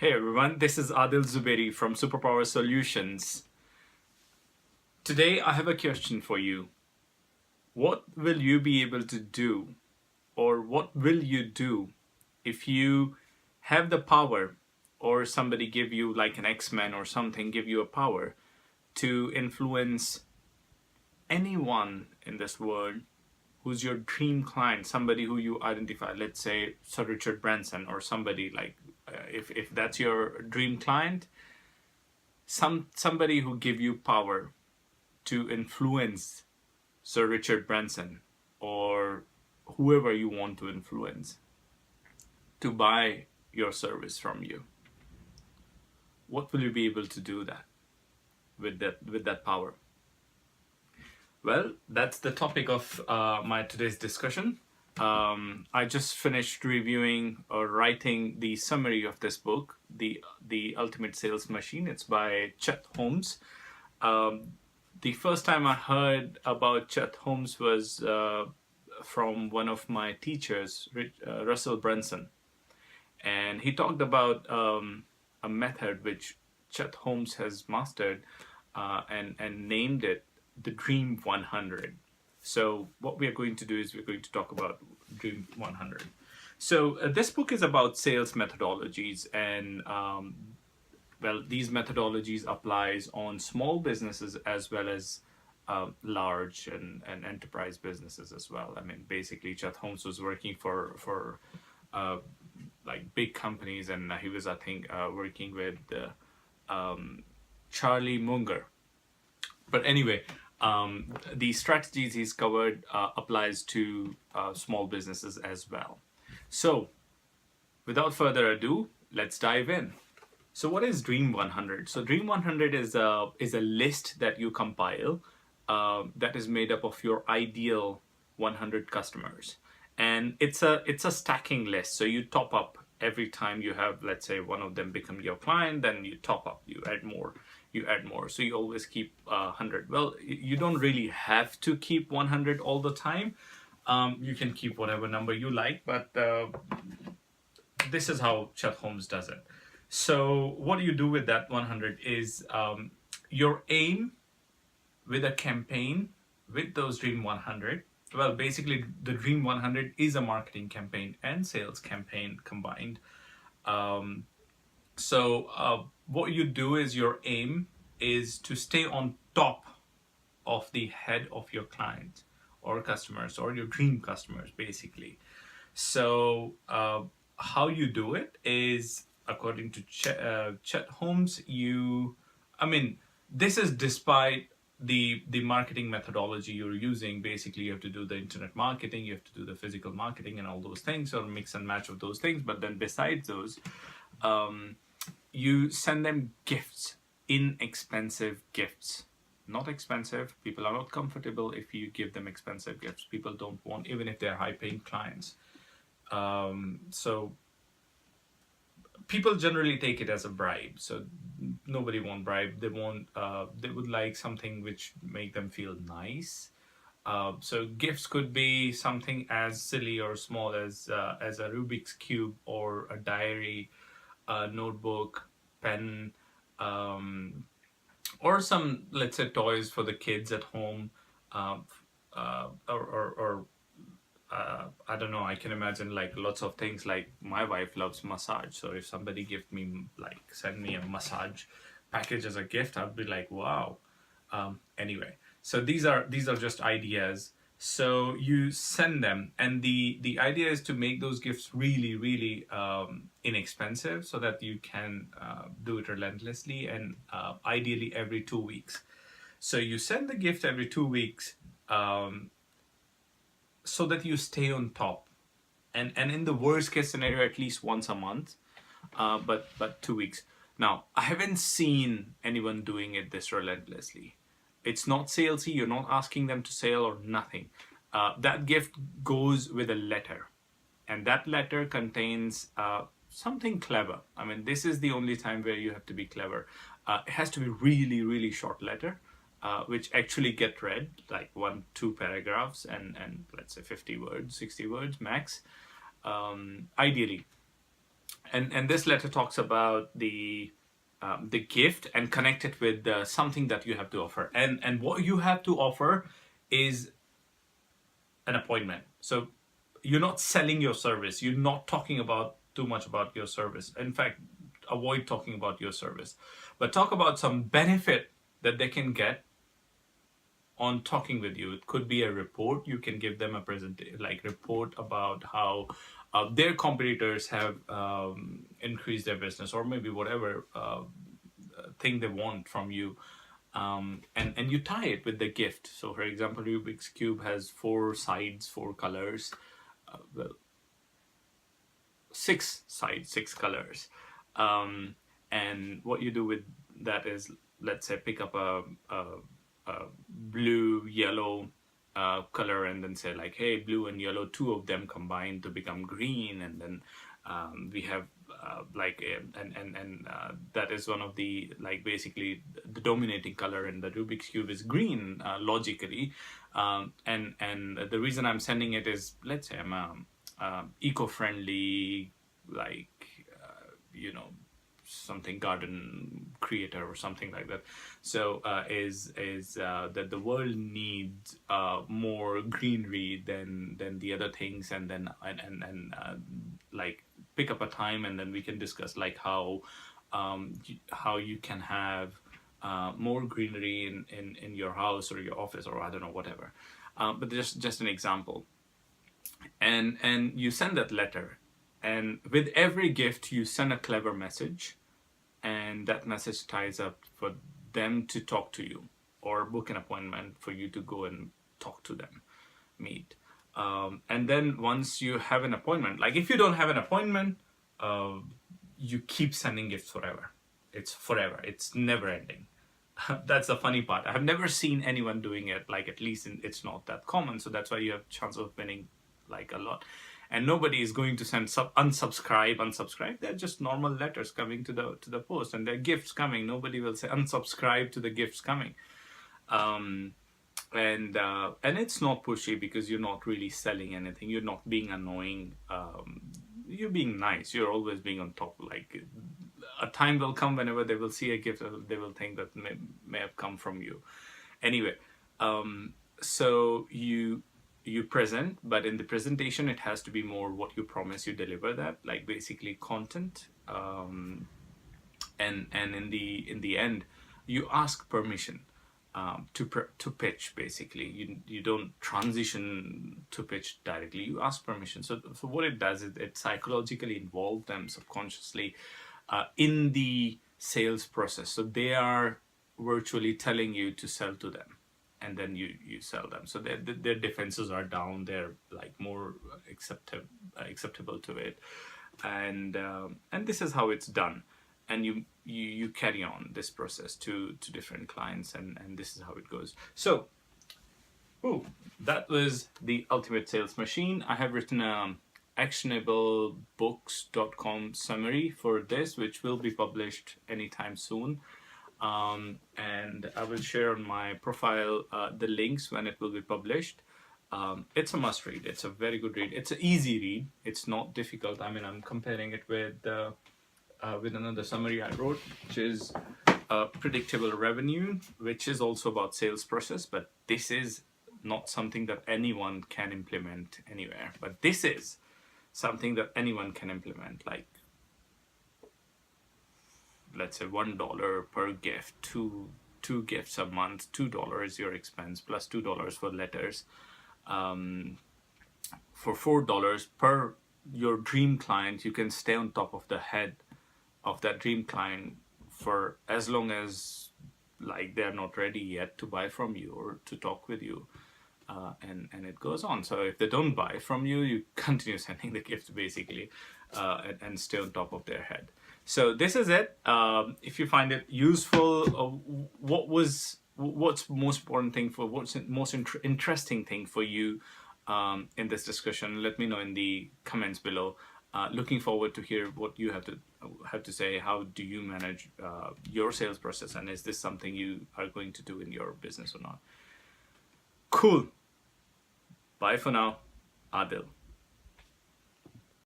Hey everyone, this is Adil Zubairi from Superpower Solutions. Today I have a question for you. What will you be able to do, or what will you do if you have the power, or somebody give you like an X-Men or something, give you a power to influence anyone in this world who's your dream client, somebody who you identify, let's say Sir Richard Branson or somebody like, if that's your dream client, somebody who give you power to influence Sir Richard Branson or whoever you want to influence to buy your service from you. What will you be able to do that with that power? Well, that's the topic of my today's discussion. I just finished reviewing or writing the summary of this book, the Ultimate Sales Machine. It's by Chet Holmes. The first time I heard about Chet Holmes was from one of my teachers, Russell Brunson, and he talked about a method which Chet Holmes has mastered and named it the Dream 100. So what we are going to do is we're going to talk about Dream 100. So this book is about sales methodologies, and well, these methodologies applies on small businesses as well as large and enterprise businesses as well. I mean, basically, Chet Holmes was working for like big companies, and he was, I think, working with Charlie Munger. But anyway, the strategies he's covered applies to small businesses as well. So, without further ado, let's dive in. So, what is Dream 100? So, Dream 100 is a list that you compile that is made up of your ideal 100 customers, and it's a stacking list. So you top up every time you have, let's say, one of them become your client, then you top up, you add more. So you always keep 100. Well, you don't really have to keep 100 all the time. You can keep whatever number you like, but this is how Chet Holmes does it. So what do you do with that 100 is your aim with a campaign with those Dream 100. Well, basically, the Dream 100 is a marketing campaign and sales campaign combined. What you do is your aim is to stay on top of the head of your client or customers or your dream customers, basically. So how you do it is, according to Chet Holmes, this is despite the marketing methodology you're using. Basically, you have to do the internet marketing, you have to do the physical marketing and all those things, or mix and match of those things. But then besides those, you send them gifts, inexpensive gifts. Not expensive. People are not comfortable if you give them expensive gifts. People don't want, even if they're high-paying clients. So people generally take it as a bribe. So nobody wants bribe. They want. They would like something which make them feel nice. So gifts could be something as silly or small as a Rubik's cube or a diary, a notebook, pen, or some, let's say, toys for the kids at home, or I don't know, I can imagine like lots of things. Like my wife loves massage, so if somebody send me a massage package as a gift, I'd be like, wow. Anyway, so these are just ideas. So you send them, and the idea is to make those gifts really, really inexpensive, so that you can do it relentlessly and ideally every 2 weeks. So you send the gift every 2 weeks, so that you stay on top, and in the worst case scenario, at least once a month, but 2 weeks. Now, I haven't seen anyone doing it this relentlessly. It's not salesy. You're not asking them to sell or nothing. That gift goes with a letter, and that letter contains something clever. I mean, this is the only time where you have to be clever. It has to be really, really short letter, which actually get read, like 1-2 paragraphs, and let's say 50 words, 60 words max, ideally. And this letter talks about the gift and connect it with something that you have to offer. And what you have to offer is an appointment. So you're not selling your service. You're not talking about too much about your service. In fact, avoid talking about your service, but talk about some benefit that they can get on talking with you. It could be a report. You can give them a report about how their competitors have increased their business, or maybe whatever thing they want from you. And you tie it with the gift. So for example, Rubik's Cube has 4 sides, 4 colors. Well, 6 sides, 6 colors. And what you do with that is, let's say, pick up a blue, yellow color, and then say like, hey, blue and yellow, 2 of them combine to become green, and then we have that is one of the, like, basically the dominating color in the Rubik's Cube is green, logically. And the reason I'm sending it is, let's say I'm a eco-friendly, something garden creator or something like that. So is that the world needs more greenery than the other things, and then like pick up a time, and then we can discuss like how you can have more greenery in your house or your office, or I don't know, whatever. But just an example. And you send that letter, and with every gift you send a clever message, and that message ties up for them to talk to you or book an appointment for you to go and talk to them, meet. And then once you have an appointment, like if you don't have an appointment, you keep sending gifts forever. It's forever. It's never ending. That's the funny part. I have never seen anyone doing it, like at least it's not that common. So that's why you have chance of winning like a lot. And nobody is going to send unsubscribe. They're just normal letters coming to the post, and they're gifts coming. Nobody will say unsubscribe to the gifts coming. And it's not pushy, because you're not really selling anything. You're not being annoying. You're being nice. You're always being on top. Like, a time will come whenever they will see a gift, they will think that may have come from you. Anyway, so you present, but in the presentation it has to be more what you promise you deliver, that, like, basically content. And in the end you ask permission to pitch. Basically, you don't transition to pitch directly. You ask permission. So what it does is it psychologically involves them subconsciously in the sales process. So they are virtually telling you to sell to them, and then you sell them. So their defenses are down. They're like more acceptable to it, and this is how it's done. And you carry on this process to different clients, and this is how it goes. So, that was the Ultimate Sales Machine. I have written a actionablebooks.com summary for this, which will be published anytime soon. And I will share on my profile the links when it will be published. It's a must read. It's a very good read. It's an easy read. It's not difficult. I mean, I'm comparing it with another summary I wrote, which is predictable revenue, which is also about sales process, but this is not something that anyone can implement anywhere. But this is something that anyone can implement, like, let's say $1 per gift, two gifts a month, $2 is your expense, plus $2 for letters. For $4 per your dream client, you can stay on top of the head of that dream client for as long as, like, they're not ready yet to buy from you or to talk with you. And it goes on. So if they don't buy from you, you continue sending the gift, basically, and stay on top of their head. So this is it. If you find it useful, what's most important thing what's most interesting thing for you in this discussion? Let me know in the comments below. Looking forward to hear what you have to say. How do you manage your sales process, and is this something you are going to do in your business or not? Cool. Bye for now. Adil.